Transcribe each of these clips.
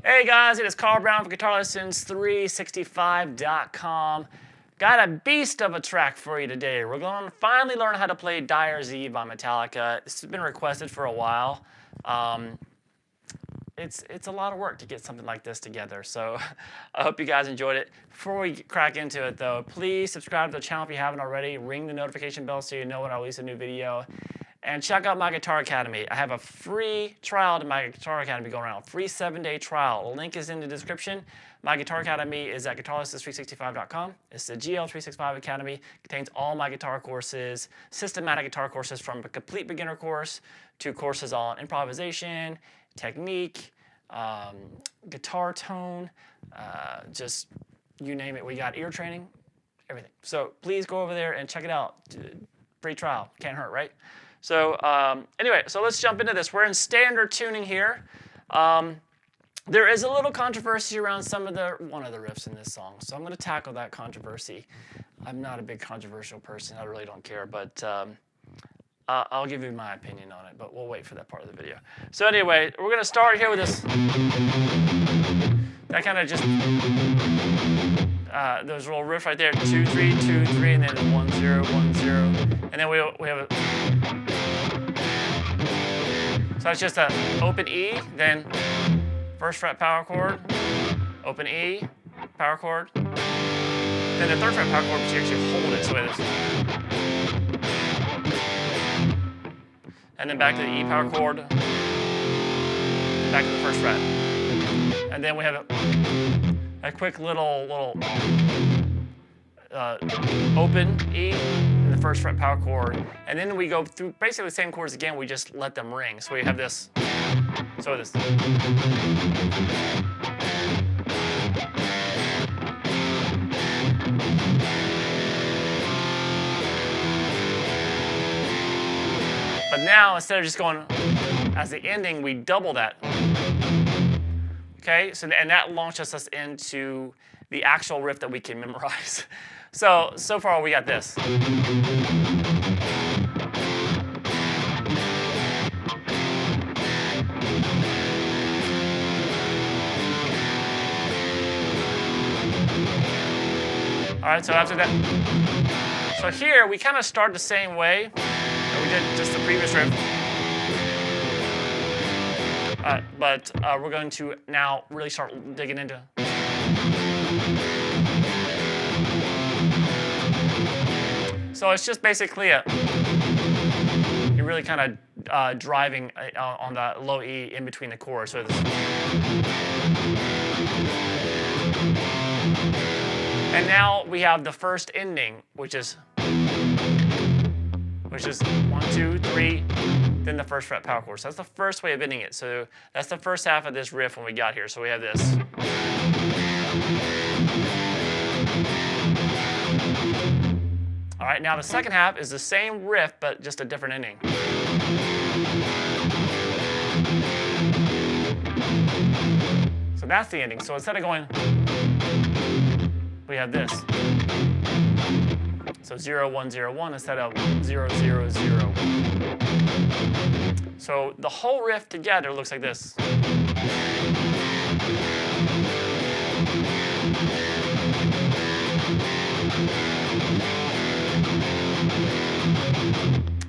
Hey guys, it is Carl Brown from GuitarLessons365.com. Got a beast of a track for you today. We're going to finally learn how to play Dyers Eve by Metallica. This has been requested for a while. It's a lot of work to get something like this together, so I hope you guys enjoyed it. Before we crack into it though, please subscribe to the channel if you haven't already. Ring the notification bell so you know when I release a new video. And check out my Guitar Academy. I have a free trial to my Guitar Academy going around. Free 7-day trial. The link is in the description. My Guitar Academy is at GuitarLessons365.com. It's the GL365 Academy. Contains all my guitar courses, systematic guitar courses from a complete beginner course to courses on improvisation, technique, guitar tone, just you name it. We got ear training, everything. So please go over there and check it out. Free trial. Can't hurt, right? So anyway, so let's jump into this. We're in standard tuning here. There is a little controversy around one of the riffs in this song, so I'm going to tackle that controversy. I'm not a big controversial person. I really don't care, but I'll give you my opinion on it, but we'll wait for that part of the video. So anyway, we're going to start here with this. That kind of just, there's a little riff right there, 2, 3, 2, 3, and then 1, 0, 1, 0. And then we have a, so it's just an open E, then first fret power chord, open E, power chord, then the third fret power chord, but you actually hold it, so it is. And then back to the E power chord, and back to the first fret. And then we have a quick little open E in the first fret power chord, and then we go through basically the same chords again. We just let them ring. So we have this. So this. But now instead of just going as the ending, we double that. Okay, so and that launches us into the actual riff that we can memorize. So far we got this. All right, so after that, so here we kind of start the same way that we did just the previous riff. But we're going to now really start digging into. So it's just basically you're really kind of driving on the low E in between the chords. So and now we have the first ending, which is 1, 2, 3, then the first fret power chord. So that's the first way of ending it. So that's the first half of this riff when we got here. So we have this. All right, now the second half is the same riff, but just a different ending. So that's the ending. So instead of going, we have this. So 0, 1, 0, 1 instead of 0, 0, 0. So the whole riff together looks like this.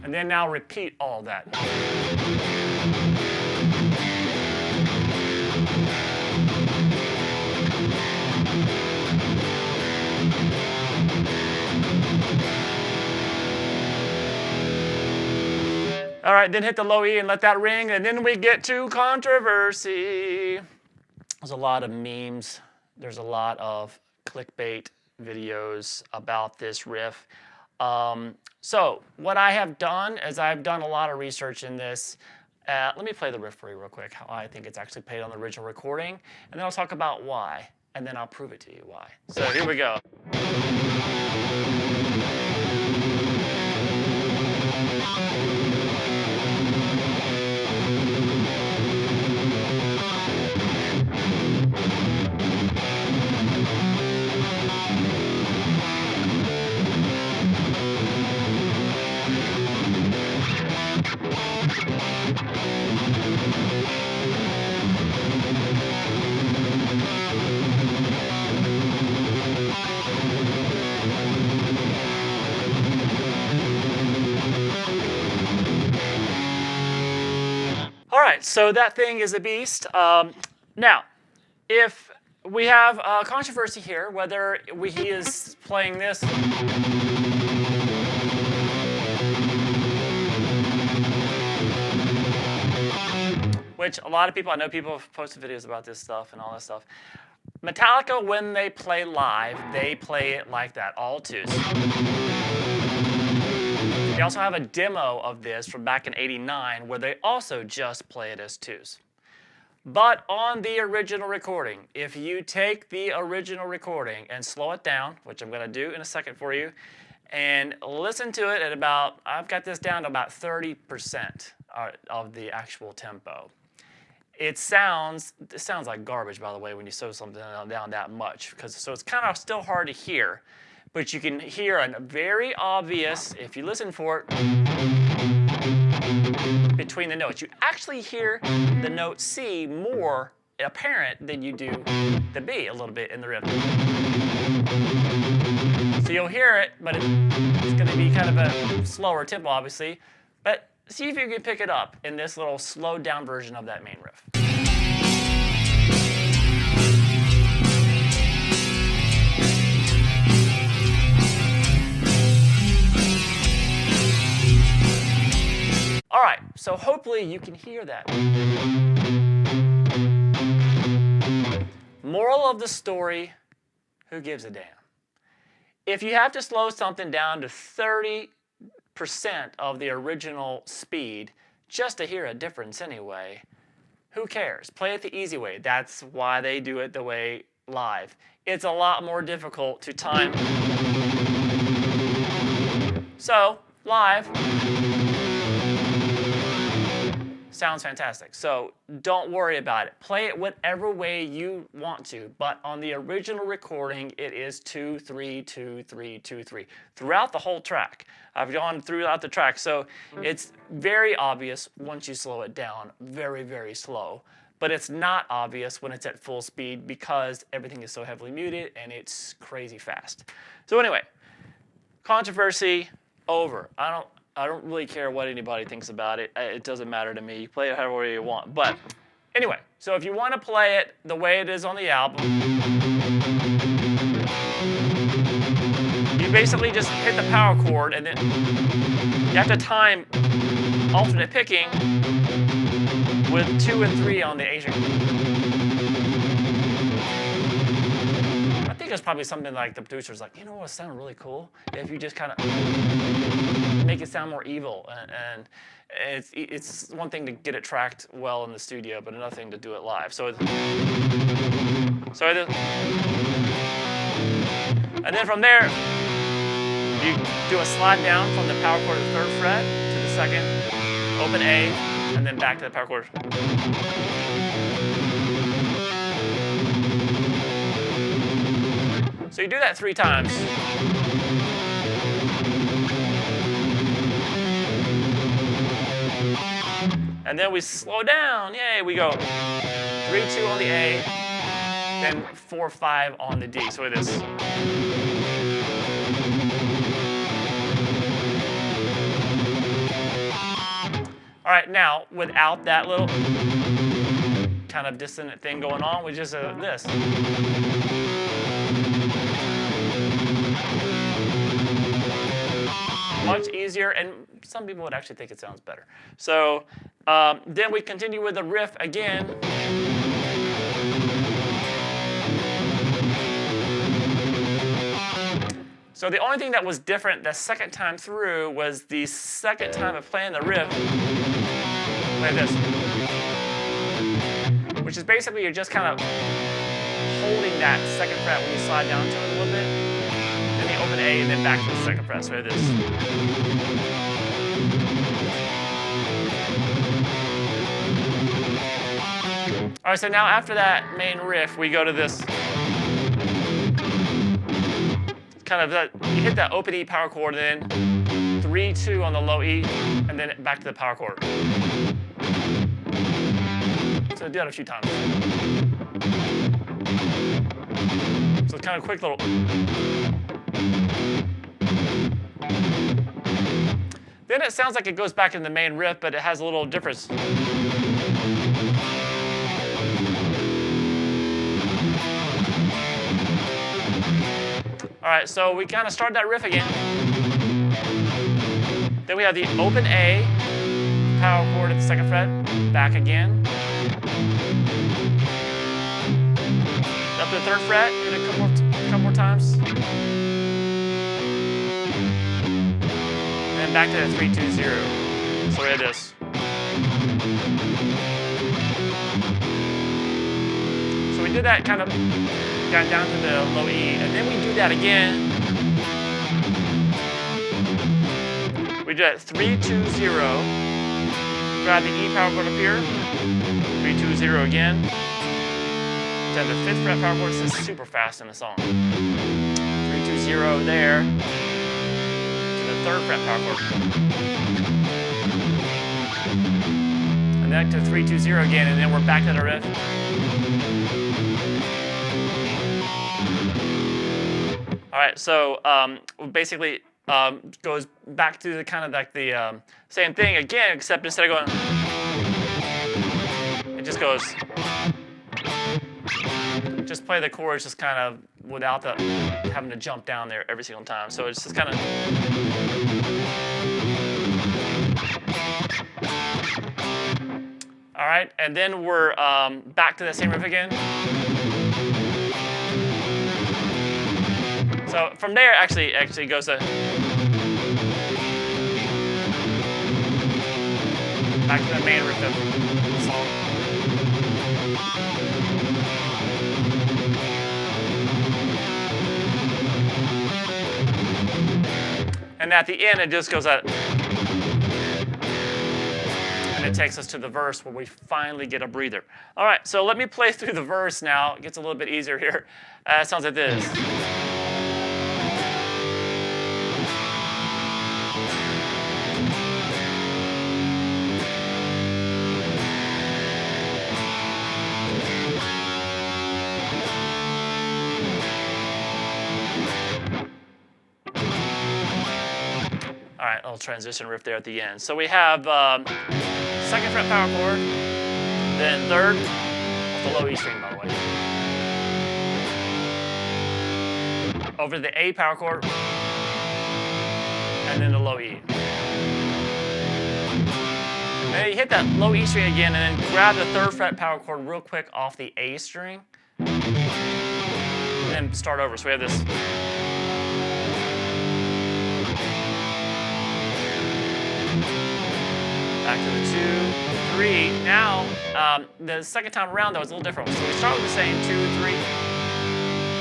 And then now repeat all that. All right, then hit the low E and let that ring, and then we get to controversy. There's a lot of memes. There's a lot of clickbait videos about this riff. So what I have done is I've done a lot of research in this, Let me play the riff for you real quick, how I think it's actually played on the original recording, and then I'll talk about why, and then I'll prove it to you why. So here we go. All right, so that thing is a beast. Now, if we have a controversy here, whether he is playing this which a lot of people, I know people have posted videos about this stuff and all that stuff. Metallica, when they play live, they play it like that, all twos. They also have a demo of this from back in '89 where they also just play it as twos. But on the original recording, if you take the original recording and slow it down, which I'm going to do in a second for you, and listen to it at about, I've got this down to about 30% of the actual tempo. It sounds like garbage, by the way, when you slow something down that much, so it's kind of still hard to hear. But you can hear a very obvious, if you listen for it, between the notes. You actually hear the note C more apparent than you do the B a little bit in the riff. So you'll hear it, but it's going to be kind of a slower tempo, obviously. But see if you can pick it up in this little slowed down version of that main riff. All right, so hopefully you can hear that. Moral of the story, who gives a damn? If you have to slow something down to 30% of the original speed just to hear a difference anyway, who cares? Play it the easy way. That's why they do it the way live. It's a lot more difficult to time. So, live sounds fantastic. So don't worry about it. Play it whatever way you want to, but on the original recording, it is 2, 3, 2, 3, 2, 3 throughout the whole track. I've gone throughout the track, so it's very obvious once you slow it down, very, very slow. But it's not obvious when it's at full speed because everything is so heavily muted and it's crazy fast. So anyway, controversy over. I don't really care what anybody thinks about it. It doesn't matter to me. You play it however you want. But anyway, so if you want to play it the way it is on the album, you basically just hit the power chord and then you have to time alternate picking with 2 and 3 on the AJFA. I think it's probably something like the producer's like, you know what would sound really cool? If you just kind of make it sound more evil. And it's one thing to get it tracked well in the studio, but another thing to do it live. And then from there, you do a slide down from the power chord to the 3rd fret to the 2nd, open A, and then back to the power chord. So you do that 3 times. And then we slow down. Yay, we go 3, 2 on the A, then 4, 5 on the D. So it is. All right, now without that little kind of dissonant thing going on, we just this. Much easier, and some people would actually think it sounds better. So then we continue with the riff again. So the only thing that was different the second time through was the second time of playing the riff. like this. Which is basically you're just kind of holding that second fret when you slide down to it a little bit. Then the open A and then back to the second fret. So like this. All right, so now after that main riff, we go to this kind of that, you hit that open E power chord, and then 3-2 on the low E, and then back to the power chord. So do that a few times. So it's kind of quick little. Then it sounds like it goes back in the main riff, but it has a little difference. All right, so we kind of start that riff again. Then we have the open A, power chord at the second fret, back again. Up to the third fret, hit it a couple more times. And then back to the 3-2-0. So we have this. So we did that kind of. Got down to the low E, and then we do that again. We do that 3-2-0. Grab the E power chord up here. 3-2-0 again. Then the fifth fret power chord. This is super fast in the song. 3-2-0 there. To the third fret power chord. And then to 3-2-0 again, and then we're back to the riff. All right, so basically goes back to the kind of like the same thing again, except instead of going, it just goes, just play the chords just kind of without the having to jump down there every single time. So it's just kind of. All right, and then we're back to the same riff again. So from there, actually goes to back to the main riff of the song. And at the end, it just goes out. And it takes us to the verse where we finally get a breather. All right, so let me play through the verse now. It gets a little bit easier here. It sounds like this. All right, a little transition riff there at the end. So we have second fret power chord, then third, off the low E string, by the way. Over the A power chord, and then the low E. And then you hit that low E string again, and then grab the third fret power chord real quick off the A string, and then start over. So we have this. Back to the 2, 3. Now, the second time around, though, it's a little different. So we start with the same 2, 3,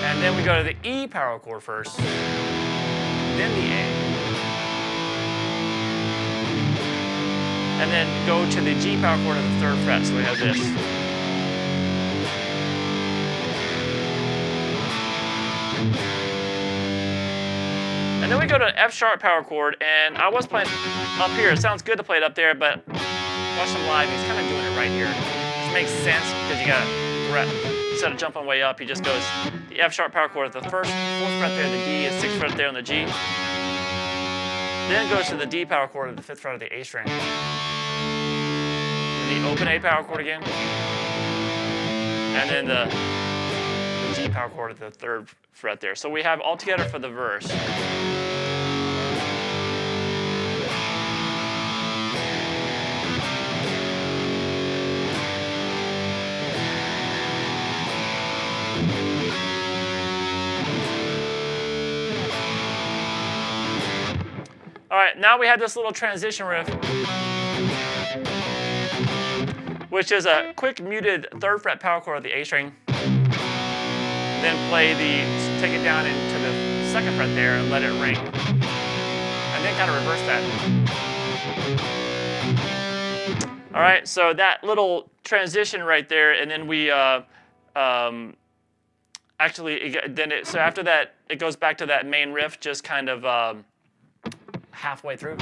and then we go to the E power chord first, then the A, and then go to the G power chord at the third fret. So we have this. And then we go to an F sharp power chord, and I was playing up here. It sounds good to play it up there, but watch him live. He's kind of doing it right here. Which makes sense because you got instead of jumping way up, he just goes the F sharp power chord at the first, fourth fret there, the D, and sixth fret there on the G. Then goes to the D power chord at the fifth fret of the A string. And the open A power chord again. And then the G power chord at the third fret there. So we have all together for the verse. All right, now we have this little transition riff. which is a quick muted 3rd fret power chord of the A string. Then take it down into the 2nd fret there and let it ring. And then kind of reverse that. All right, so that little transition right there, and then we so after that, it goes back to that main riff, just kind of halfway through.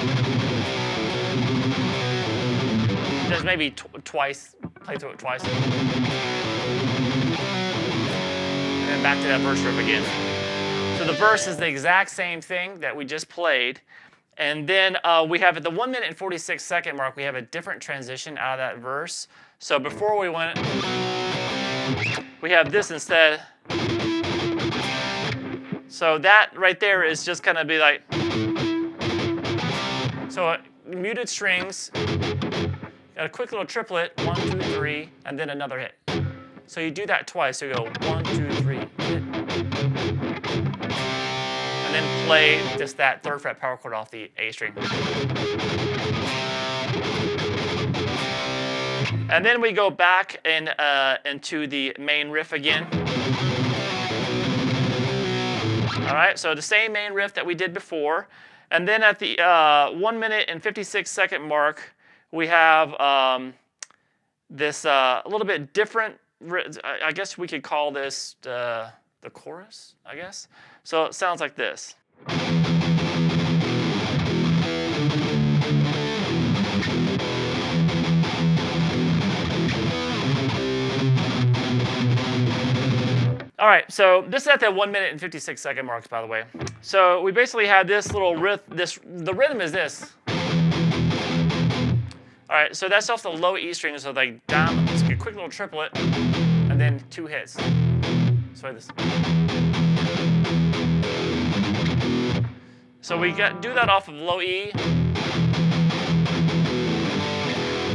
Just maybe twice, play through it twice. And then back to that verse riff again. So the verse is the exact same thing that we just played. And then we have at the 1 minute and 46 second mark, we have a different transition out of that verse. So before we went, we have this instead. So that right there is just going to be like, so muted strings, got a quick little triplet, 1, 2, 3, and then another hit. So you do that twice. So you go 1, 2, 3, hit. And then play just that 3rd fret power chord off the A string. And then we go back into the main riff again. All right, so the same main riff that we did before. And then at the 1 minute and 56 second mark, we have this a little bit different, I guess we could call this the chorus, I guess. So it sounds like this. All right, so this is at the 1 minute and 56 second marks, by the way. So we basically have this little riff. The rhythm is this. All right, so that's off the low E string, so like down, it's a quick little triplet, and then 2 hits. So this. So we do that off of low E,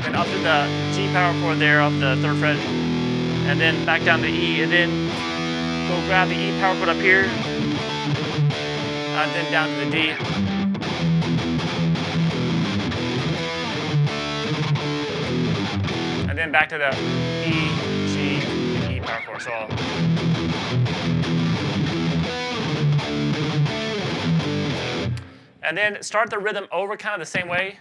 and up to the G power chord there off the 3rd fret, and then back down to E, and then go grab the E power chord up here, and then down to the D. And then back to the E, G, and E power chord. So and then start the rhythm over kind of the same way.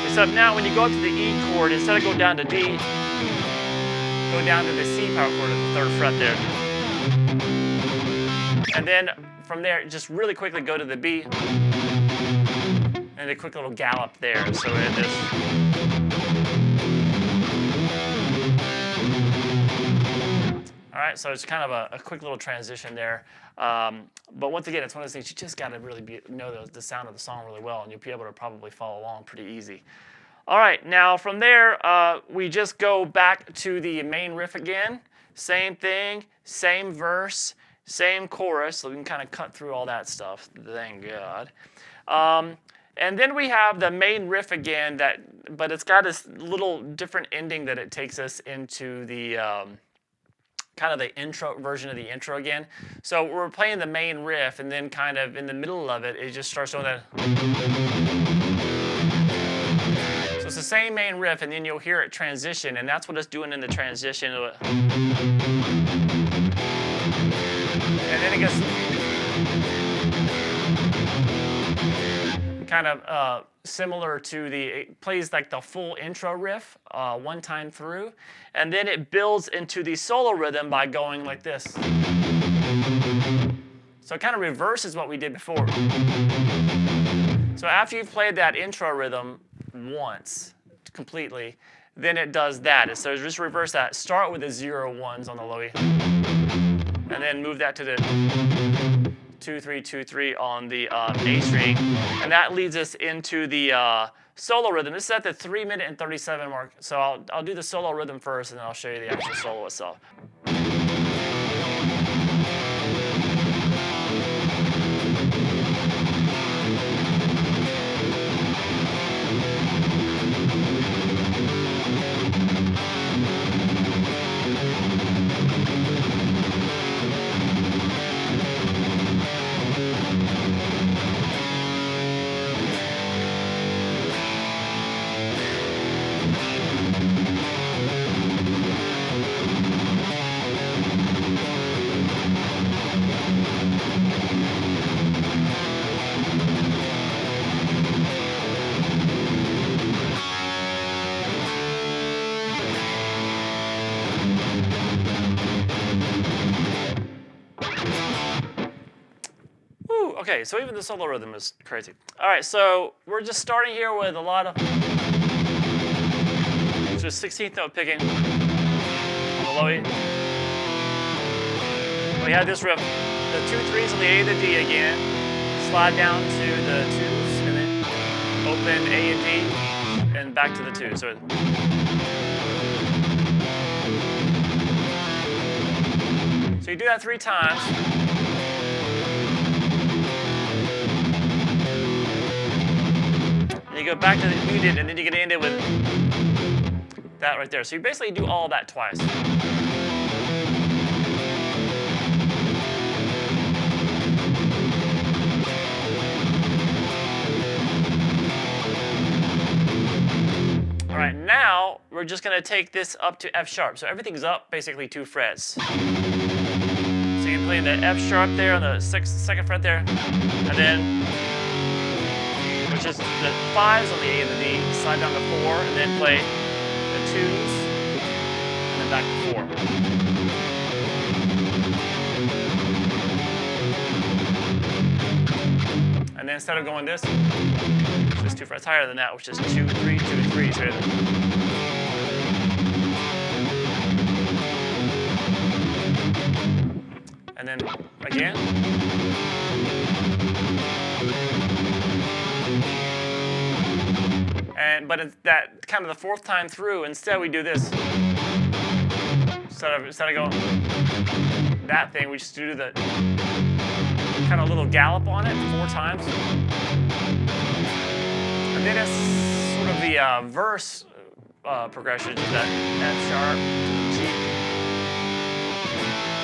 Except now when you go up to the E chord, instead of go down to D, go down to the C power chord at the 3rd fret there. And then from there, just really quickly go to the B. And a quick little gallop there. So it is. All right, so it's kind of a quick little transition there. But once again, it's one of those things you just got to really know the sound of the song really well, and you'll be able to probably follow along pretty easy. All right, now from there, we just go back to the main riff again. Same thing, same verse, same chorus. So we can kind of cut through all that stuff, thank God. And then we have the main riff again, but it's got this little different ending that it takes us into the kind of the intro version of the intro again. So we're playing the main riff, and then kind of in the middle of it, it just starts doing that. So it's the same main riff, and then you'll hear it transition, and that's what it's doing in the transition. And then it gets kind of similar to it plays like the full intro riff one time through, and then it builds into the solo rhythm by going like this. So it kind of reverses what we did before. So after you've played that intro rhythm once completely, then it does that. So just reverse that. Start with the 0 1s on the low E, and then move that to the 2 3 2 3 on the A string, and that leads us into the solo rhythm. This is at the 3 minute and 37 mark. So I'll do the solo rhythm first, and then I'll show you the actual solo itself. Okay, so even the solo rhythm is crazy. All right, so we're just starting here with a lot of just 16th note picking on the low E. We have this riff, the 2/3s on the A, the D again, slide down to the 2s, and then open A and D, and back to the 2s. So you do that 3 times. And you go back to the muted, and then you get to end it with that right there. So you basically do all that twice. All right, now we're just going to take this up to F sharp. So everything's up basically 2 frets. So you can play the F sharp there on the 2nd fret there, and then, which is the 5s on the A and the D, slide down to 4, and then play the 2s, and then back to 4. And then instead of going this, it's just 2 frets higher than that, which is 2, 3, 2, 3. So and then again. But it's that kind of the 4th time through, instead we do this. Instead of going that thing, we just do the kind of little gallop on it 4 times. And then it's sort of the verse progression, that F sharp to the G,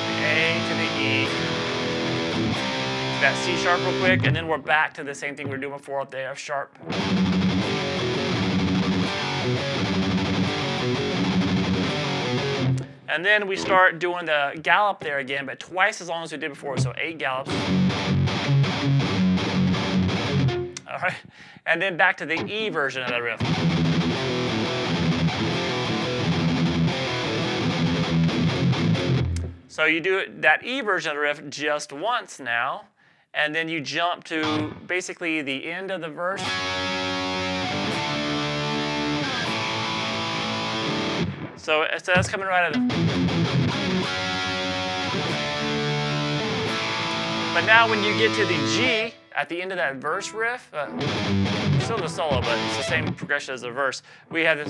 the A to the E, to that C sharp real quick, and then we're back to the same thing we were doing before at the F sharp. And then we start doing the gallop there again, but twice as long as we did before, so 8 gallops. All right, and then back to the E version of that riff. So you do that E version of the riff just once now, and then you jump to basically the end of the verse. So that's coming right out of. But now when you get to the G at the end of that verse riff, still the solo, but it's the same progression as the verse. We have this.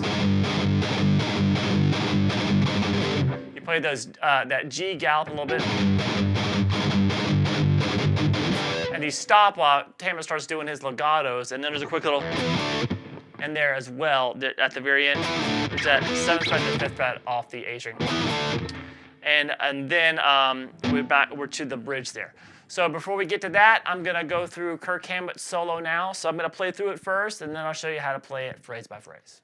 You play those that G gallop a little bit, and you stop while Tamer starts doing his legatos, and then there's a quick little. And there as well, at the very end, it's that 7th fret to 5th fret off the A string. And then we're to the bridge there. So before we get to that, I'm gonna go through Kirk Hammett's solo now. So I'm gonna play through it first, and then I'll show you how to play it phrase by phrase.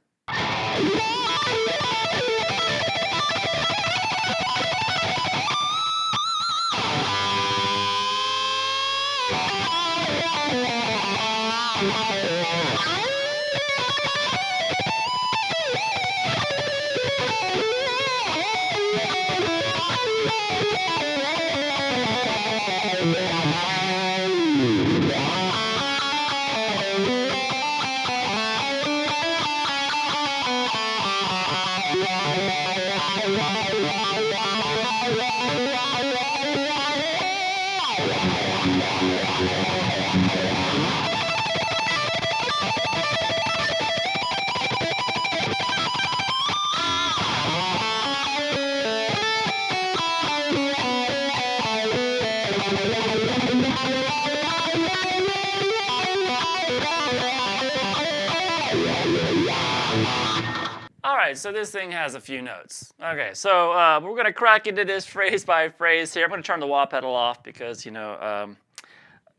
All right, so this thing has a few notes. Okay, so we're going to crack into this phrase by phrase here. I'm going to turn the wah pedal off because,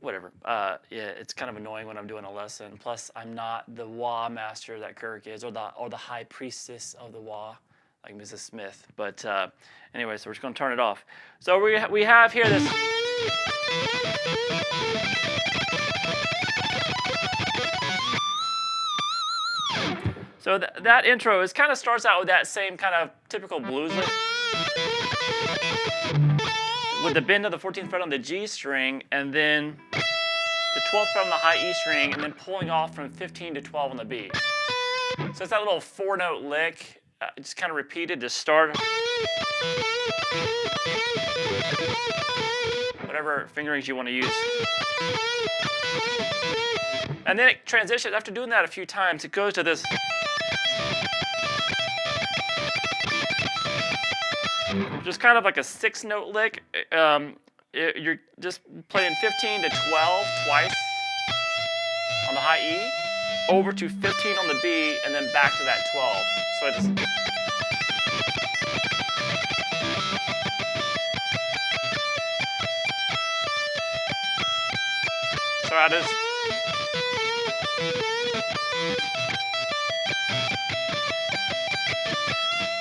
whatever. Yeah, it's kind of annoying when I'm doing a lesson. Plus, I'm not the wah master that Kirk is, or the high priestess of the wah, like Mrs. Smith. But anyway, so we're just going to turn it off. So we have here this. So that intro kind of starts out with that same kind of typical blues lick, with the bend of the 14th fret on the G string, and then 12th fret on the high E string and then pulling off from 15 to 12 on the B. So it's that little 4-note lick, just kind of repeated to start. Whatever fingerings you want to use. And then it transitions, after doing that a few times, it goes to this. Just kind of like a 6-note lick. You're just playing 15 to 12 twice on the high E, over to 15 on the B, and then back to that 12. So it's so that is.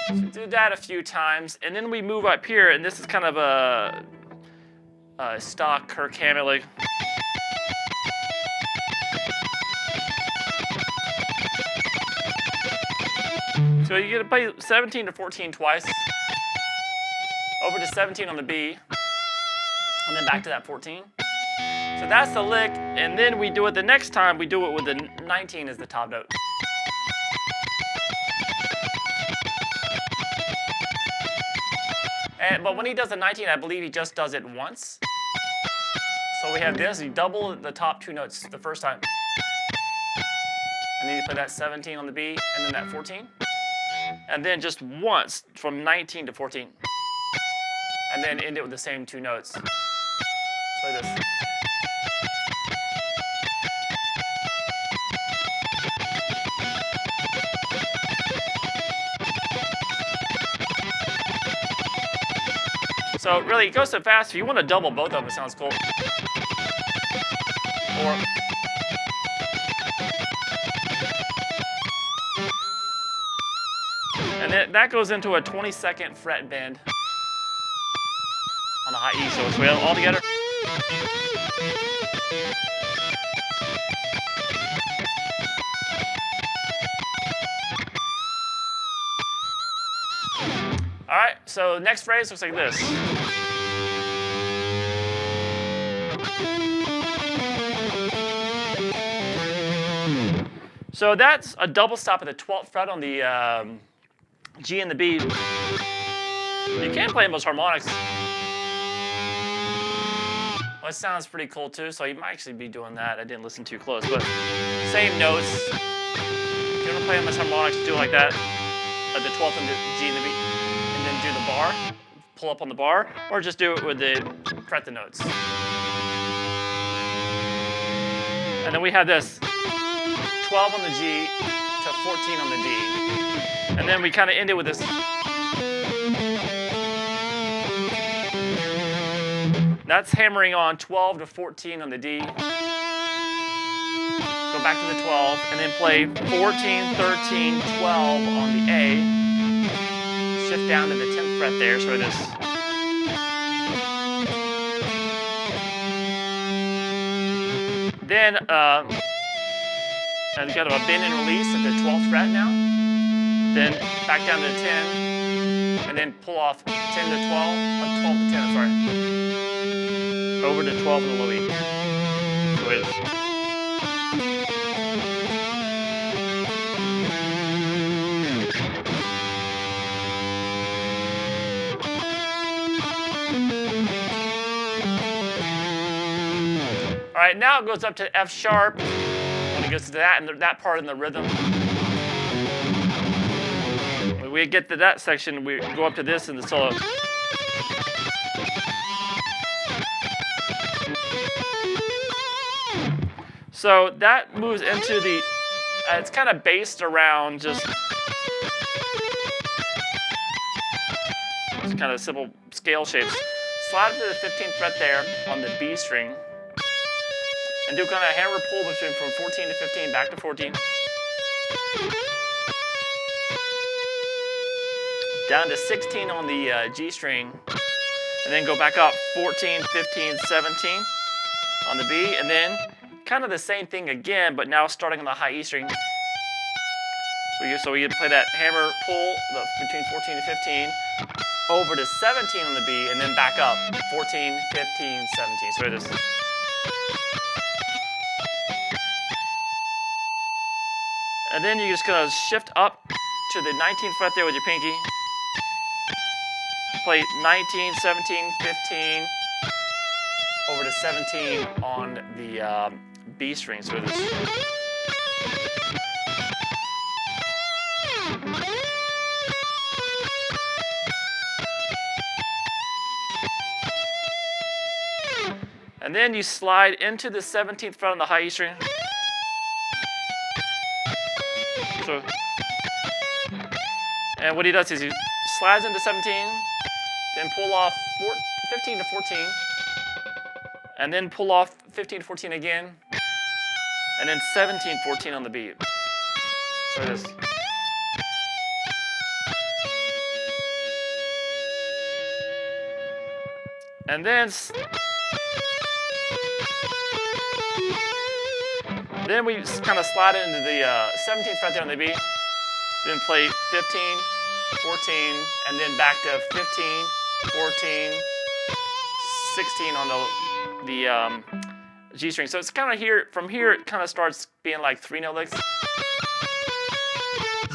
So do that a few times, and then we move up here, and this is kind of a stock Kirk Hammett lick. So you get to play 17 to 14 twice, over to 17 on the B, and then back to that 14. So that's the lick, and then we do it the next time, we do it with the 19 as the top note. But when he does the 19, I believe he just does it once. So we have this, you double the top 2 notes the first time. And then you play that 17 on the B, and then that 14. And then just once from 19 to 14. And then end it with the same 2 notes. So like this. So really, it goes so fast. If you want to double both of them, it sounds cool. Or and then that goes into a 22nd fret bend on the high E. So we have all together. All right, so next phrase looks like this. So that's a double stop at the 12th fret on the G and the B. You can play most harmonics. Well, it sounds pretty cool too, so you might actually be doing that. I didn't listen too close, but same notes. If you want to play most harmonics, do it like that. At the 12th and the G and the B. And then do the bar, pull up on the bar, or just do it with the fret the notes. And then we have this 12 on the G to 14 on the D. And then we kind of end it with this. That's hammering on 12 to 14 on the D. Go back to the 12, and then play 14, 13, 12 on the A. Shift down to the 10th fret there, so it is. Then, and kind of a bend and release at the 12th fret now. Then back down to 10, and then pull off 10 to 12, 12 to 10, I'm sorry. Over to 12 in the low E. So it is. All right, now it goes up to F sharp. When it gets to that and that part in the rhythm. When we get to that section, we go up to this in the solo. So that moves into the, it's kind of based around just kind of simple scale shapes. Slide it to the 15th fret there on the B string. And do kind of a hammer pull between from 14 to 15, back to 14. Down to 16 on the G string. And then go back up 14, 15, 17 on the B. And then kind of the same thing again, but now starting on the high E string. So we play that hammer pull between 14 to 15, over to 17 on the B, and then back up 14, 15, 17. So it is. And then you're just gonna shift up to the 19th fret there with your pinky. Play 19, 17, 15, over to 17 on the B string. So this. And then you slide into the 17th fret on the high E string. So, and what he does is he slides into 17, then pull off 15 to 14, and then pull off 15 to 14 again, and then 17, 14 on the beat. So it is. And then we kind of slide into the 17th fret there on the B, then play 15, 14, and then back to 15, 14, 16 on the G string. So it's kind of here, from here it kind of starts being like 3-note licks.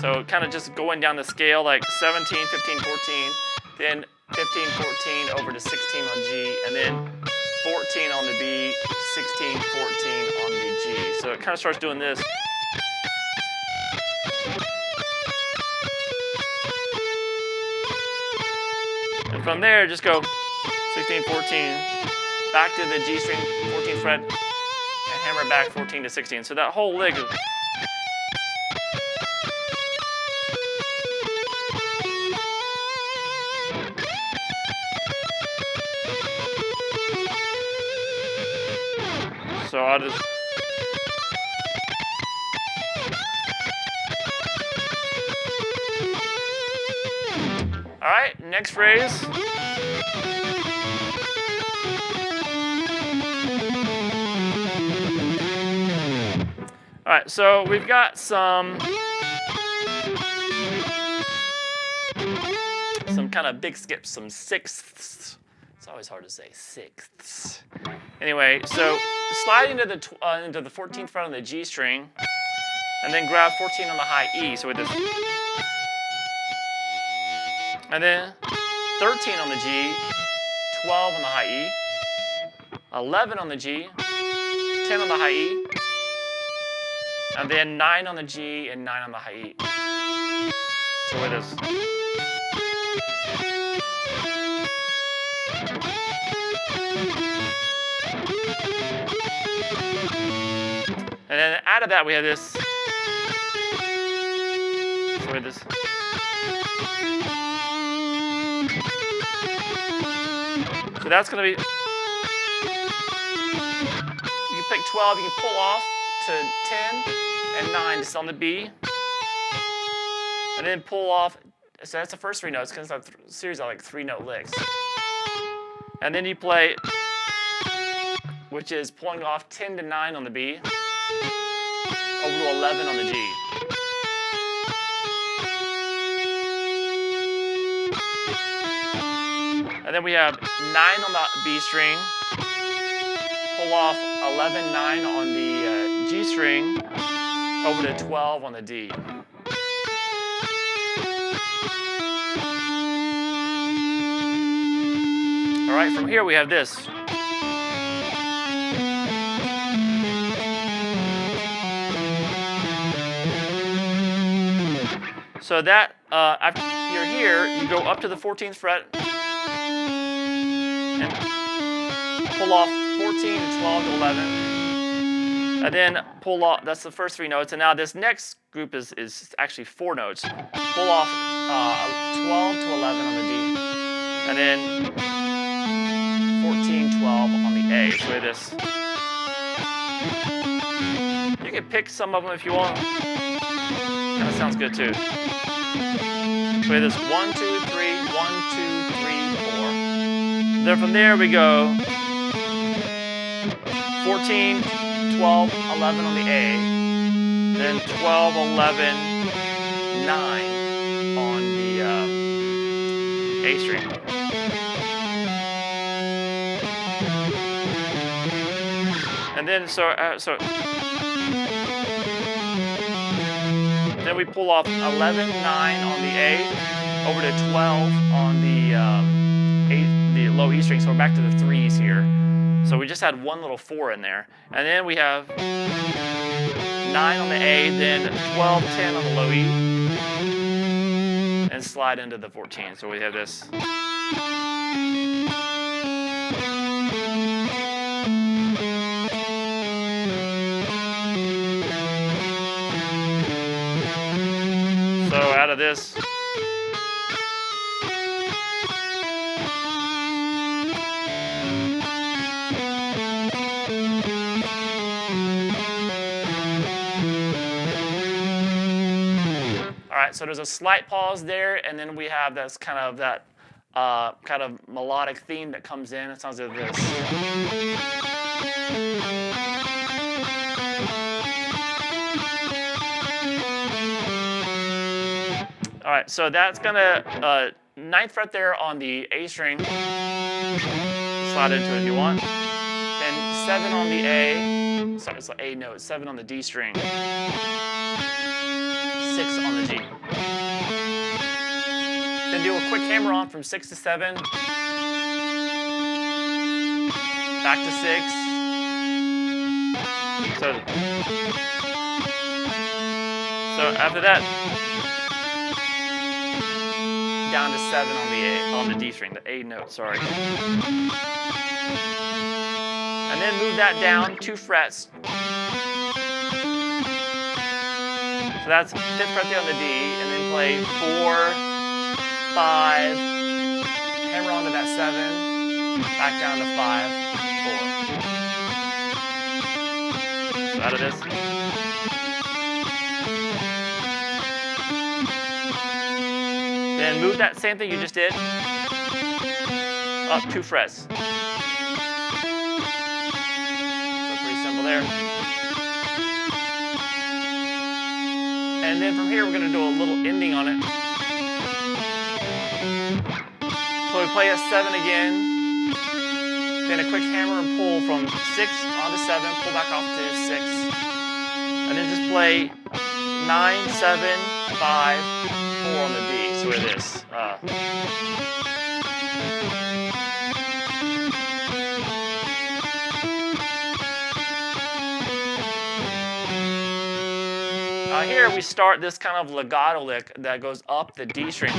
So kind of just going down the scale like 17, 15, 14, then 15, 14 over to 16 on G, and then 14 on the B, 16, 14 on the G. So it kind of starts doing this. And from there, just go 16, 14, back to the G string, 14th fret, and hammer back 14 to 16. So that whole lick is. So I'll just. All right, next phrase. All right, so we've got some kind of big skips, some sixths. It's always hard to say sixths. Anyway, so slide into the 14th fret on the G string, and then grab 14 on the high E. So with this, and then 13 on the G, 12 on the high E, 11 on the G, 10 on the high E, and then 9 on the G and 9 on the high E. So with this. And then out of that we have this. So we have this. So that's going to be. You can pick 12. You can pull off to 10 and 9 just on the B, and then pull off. So that's the first 3 notes because it's a series of like 3-note licks. And then you play, which is pulling off 10 to 9 on the B, over to 11 on the G. And then we have 9 on the B string, pull off 11, 9 on the G string, over to 12 on the D. All right, from here we have this. So that, after you're here, you go up to the 14th fret and pull off 14 to 12 to 11. And then pull off, that's the first 3 notes. And now this next group is actually 4 notes. Pull off 12 to 11 on the D. And then 14, 12 on the A. So we have this. You can pick some of them if you want. Kind of sounds good too. So we have this 1, 2, 3, 1, 2, 3, 4. Then from there we go 14, 12, 11 on the A. Then 12, 11, 9 on the A string. And then so then we pull off 11, 9 on the A, over to 12 on the low E string, so we're back to the 3s here. So we just had one little 4 in there. And then we have 9 on the A, then 12, 10 on the low E, and slide into the 14. So we have this. So out of this, so there's a slight pause there, and then we have this kind of melodic theme that comes in. It sounds like this. All right, so that's gonna 9th fret there on the A string. Slide into it if you want. Then 7 on the A. Sorry, it's an A note. 7 on the D string. 6 on the G. Then do a quick hammer on from 6 to 7. Back to 6. So after that, down to 7 on the A, on the D string, the A note, sorry. And then move that down 2 frets. So that's 5th fret there on the D, and then play 4, 5, hammer onto that 7, back down to 5, 4. So out of this. Then move that same thing you just did up 2 frets. So pretty simple there. And then from here we're going to do a little ending on it. So we play a 7 again, then a quick hammer and pull from 6 onto 7, pull back off to 6, and then just play 9, 7, 5, 4 on the D. So it is. Here we start this kind of legato lick that goes up the D string.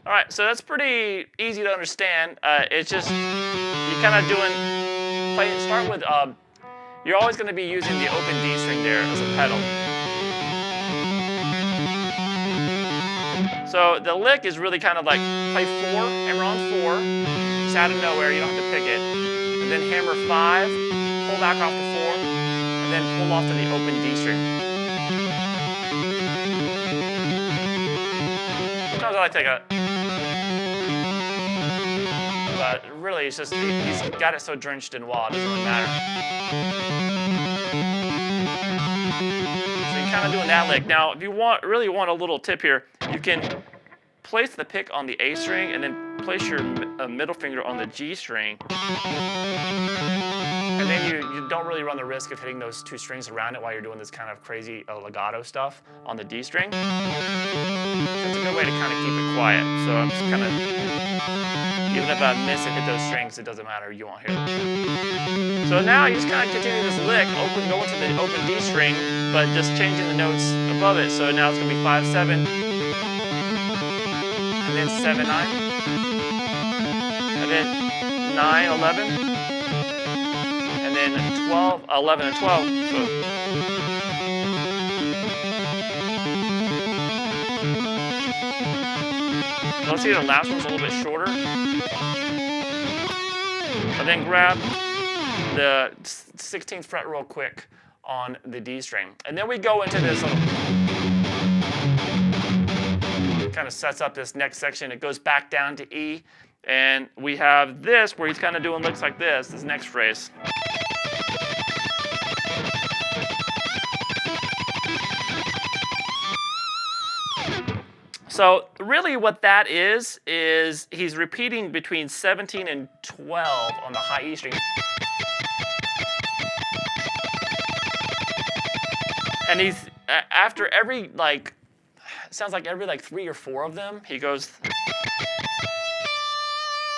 All right, so that's pretty easy to understand. It's just you're kind of start with, you're always going to be using the open D string there as a pedal. So the lick is really kind of like play 4, hammer on 4, just out of nowhere, you don't have to pick it. And then hammer 5, pull back off to 4, and then pull off to the open D string. Sometimes I like to take a, but really it's just, he's got it so drenched in wah, it doesn't really matter. So you're kind of doing that lick. Now, if you really want a little tip here, you can place the pick on the A string and then place your middle finger on the G string. And then you don't really run the risk of hitting those 2 strings around it while you're doing this kind of crazy legato stuff on the D string. So it's a good way to kind of keep it quiet. So I'm just kind of, even if I miss and hit those strings, it doesn't matter, you won't hear them. So now you just kind of continue this lick, going to the open D string, but just changing the notes above it. So now it's going to be 5, 7, and then 7, 9, and then 9, 11, and then 12, 11, and 12. So let's see, the last one's a little bit shorter. But then grab the 16th fret real quick on the D string. And then we go into this little, kind of sets up this next section. It goes back down to E. And we have this where he's kind of doing licks like this next phrase. So So really what that is he's repeating between 17 and 12 on the high E string. And he's, after every, like, it sounds like every like 3 or 4 of them, he goes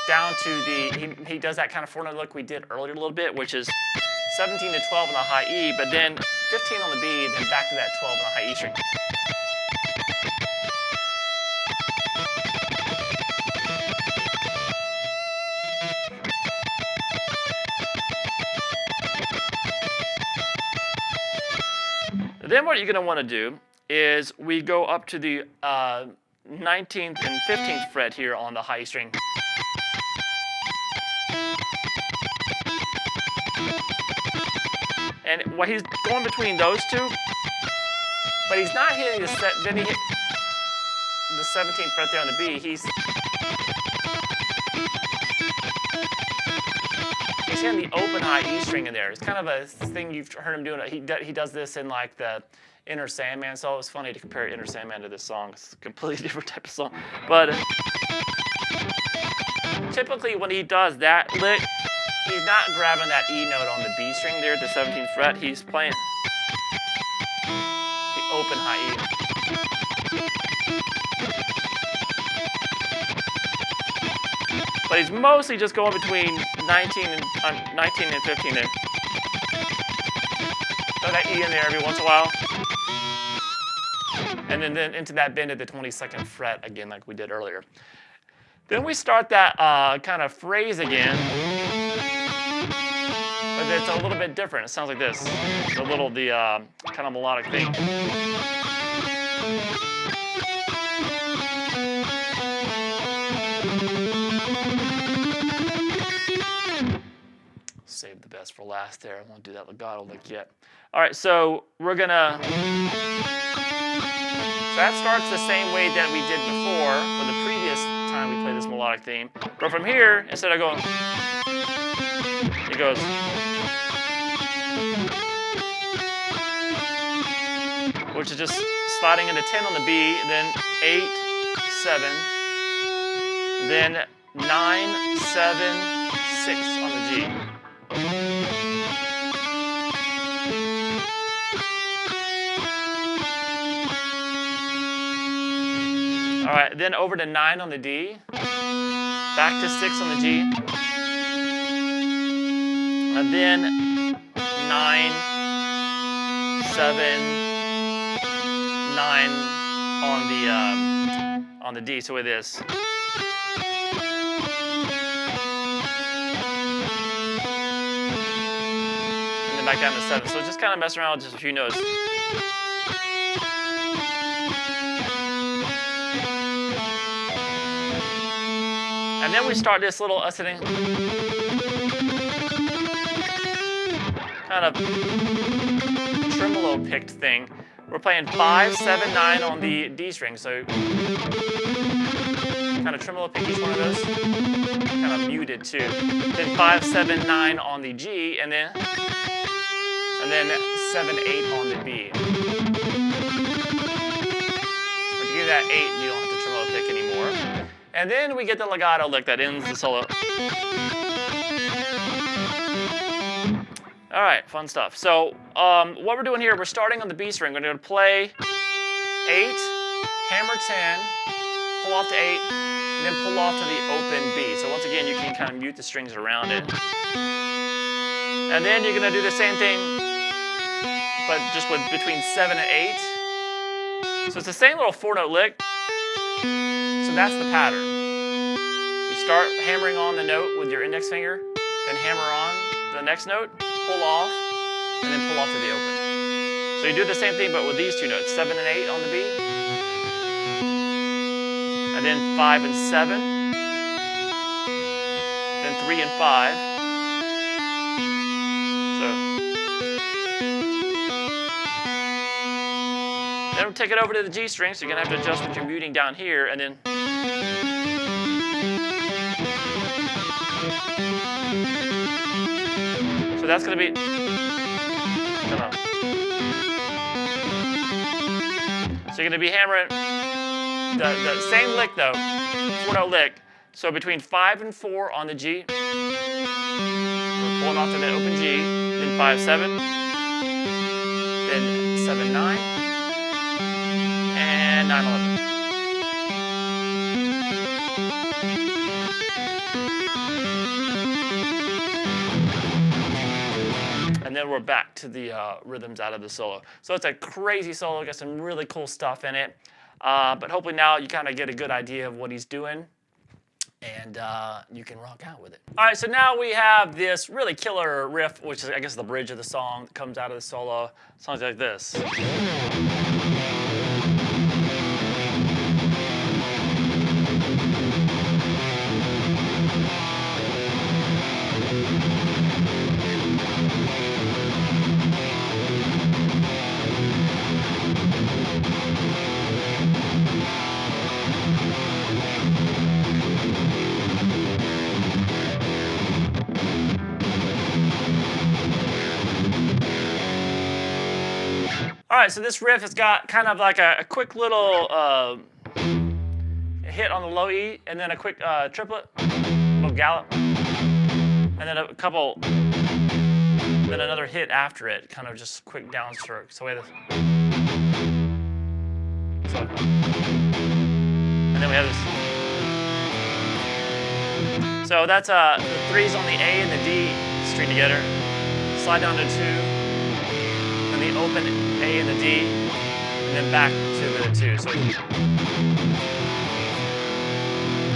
down to the, he does that kind of 4-note lick we did earlier a little bit, which is 17 to 12 on the high E, but then 15 on the B, then back to that 12 on the high E string. Then what you're going to want to do is we go up to the 19th and 15th fret here on the high E string. And what he's going between those two, but he's not hitting the set. Then he hit the 17th fret there on the B. He's hitting the open high E string in there. It's kind of a thing you've heard him doing. He does this in like the Inner Sandman. So it's funny to compare Inner Sandman to this song. It's a completely different type of song. But typically when he does that lick, he's not grabbing that E note on the B string there at the 17th fret. He's playing the open high E. But he's mostly just going between 19 and 15 there. Throw that E in there every once in a while. And then into that bend at the 22nd fret again like we did earlier. Then we start that kind of phrase again. But it's a little bit different. It sounds like this. The kind of melodic thing. Save the best for last there. I won't do that legato lick yet. All right, so we're gonna. So that starts the same way that we did before for the previous time we played this melodic theme. But from here, instead of going, it goes. Which is just sliding into 10 on the B, then 8, 7, then 9, 7, 6 on the G. All right, then over to 9 on the D, back to 6 on the G, and then 9, 7, 9 on the D. So with this. And then back down to 7. So just kind of messing around with just a few notes. And then we start this little ascending kind of tremolo picked thing. We're playing 5, 7, 9 on the D string, so kind of tremolo pick each one of those, kind of muted too. Then 5, 7, 9 on the G, and then 7, 8 on the B. When you get that 8, you don't have to tremolo pick anymore. And then we get the legato lick that ends the solo. All right, fun stuff. So what we're doing here, we're starting on the B string. We're going to play 8, hammer 10, pull off to 8, and then pull off to the open B. So once again, you can kind of mute the strings around it. And then you're going to do the same thing, but just with between 7 and 8. So it's the same little 4-note lick. So that's the pattern. You start hammering on the note with your index finger, then hammer on the next note, pull off, and then pull off to the open. So you do the same thing, but with these two notes, 7 and 8 on the B, and then 5 and 7, then 3 and 5. So then we'll take it over to the G string, so you're gonna have to adjust what you're muting down here, and then. So that's going to be, so you're going to be hammering the same lick though, 4-note lick. So between 5 and 4 on the G, we're pulling off to the open G, then 5-7, then 7-9, and 9-11. And then we're back to the rhythms out of the solo. So it's a crazy solo, got some really cool stuff in it. But hopefully now you kind of get a good idea of what he's doing, and you can rock out with it. All right, so now we have this really killer riff, which is, I guess, the bridge of the song that comes out of the solo. Songs like this. All right, so this riff has got kind of like a quick little hit on the low E, and then a quick triplet, a little gallop, and then a couple, then another hit after it, kind of just quick downstroke. So we have this. So, and then we have this. So that's the 3's on the A and the D string together. Slide down to 2. The open A and the D, and then back to the 2.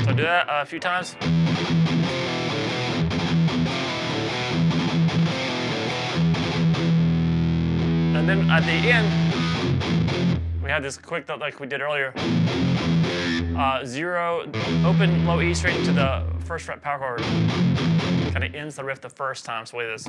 So do that a few times. And then at the end, we have this quick note like we did earlier. 0, open low E string to the first fret power chord. Kind of ends the riff the first time, so wait this.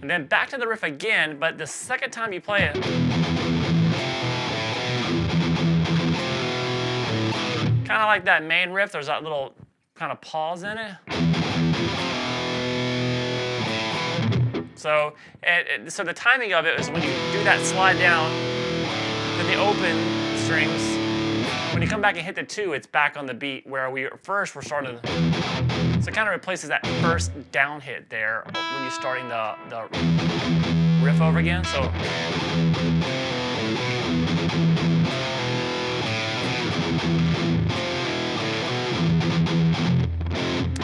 And then back to the riff again, but the second time you play it, kind of like that main riff, there's that little kind of pause in it. So, so the timing of it is when you do that slide down, then the open strings, when you come back and hit the 2, it's back on the beat where we first were starting. So it kind of replaces that first down hit there when you're starting the riff over again. So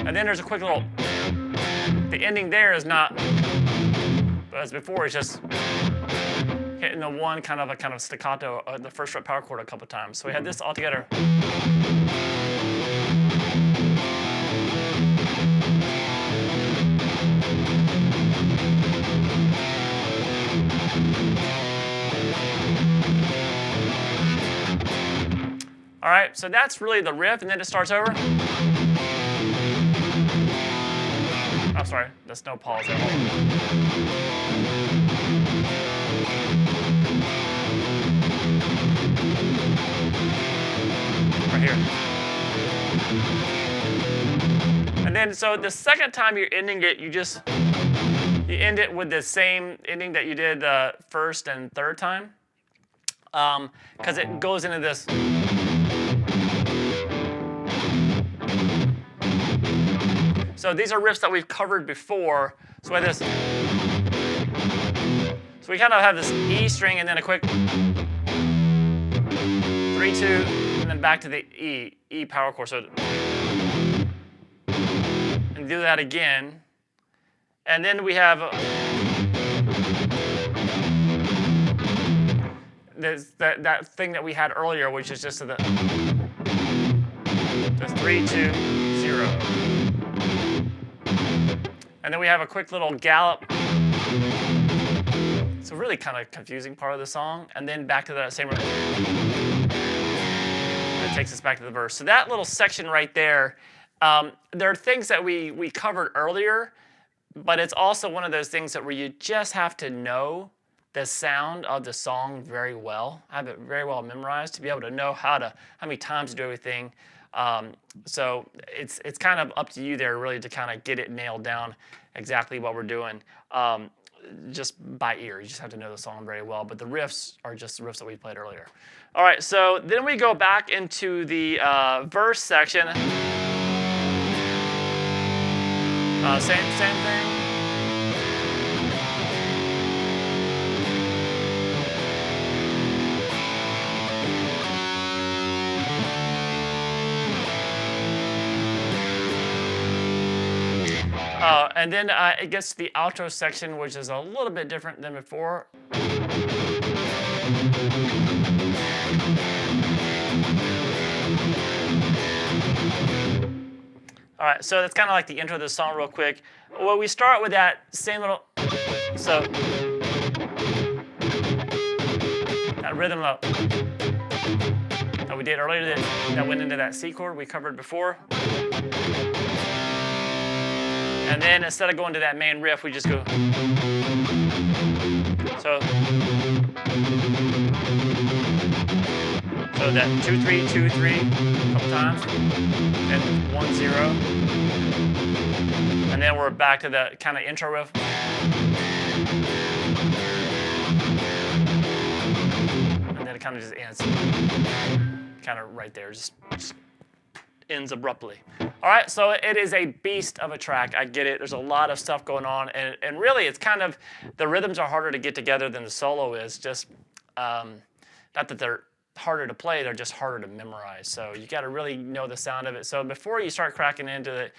and then there's a quick little. The ending there is not as before. It's just hitting the one kind of staccato, the first fret power chord a couple times. So we had this all together. All right, so that's really the riff, and then it starts over. I'm sorry, there's no pause there. Right here. And then, so the second time you're ending it, you end it with the same ending that you did the first and third time, because it goes into this. So these are riffs that we've covered before. So we have this. So we kind of have this E string and then a quick 3-2, and then back to the E power chord. So and do that again, and then we have that thing that we had earlier, which is just the 3-2-0. And then we have a quick little gallop. It's a really kind of confusing part of the song. And then back to that same riff. And it takes us back to the verse. So that little section right there, there are things that we covered earlier, but it's also one of those things that where you just have to know the sound of the song very well, have it very well memorized to be able to know how many times to do everything. So it's kind of up to you there really to kind of get it nailed down exactly what we're doing. just by ear. You just have to know the song very well. But the riffs are just the riffs that we played earlier. All right, so then we go back into the verse section. Same thing. And then it gets to the outro section, which is a little bit different than before. All right, so that's kind of like the intro of the song real quick. Well, we start with that same little, so that rhythm that we did earlier that went into that C chord we covered before. And then instead of going to that main riff, we just go. So that 2-3, 2-3 a couple times, and 1-0, and then we're back to the kind of intro riff. And then it kind of just ends, kind of right there, just ends abruptly. All right, so it is a beast of a track. I get it. There's a lot of stuff going on, and really, it's kind of the rhythms are harder to get together than the solo is. Just not that they're harder to play, they're just harder to memorize. So you got to really know the sound of it. So before you start cracking into it,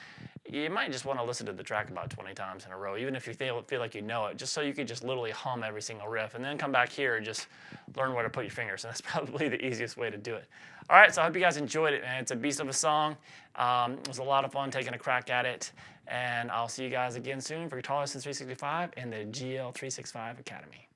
you might just want to listen to the track about 20 times in a row, even if you feel like you know it, just so you can just literally hum every single riff, and then come back here and just learn where to put your fingers. And that's probably the easiest way to do it. All right, so I hope you guys enjoyed it, man. It's a beast of a song. It was a lot of fun taking a crack at it, and I'll see you guys again soon for Guitar Lessons 365 and the GL365 Academy.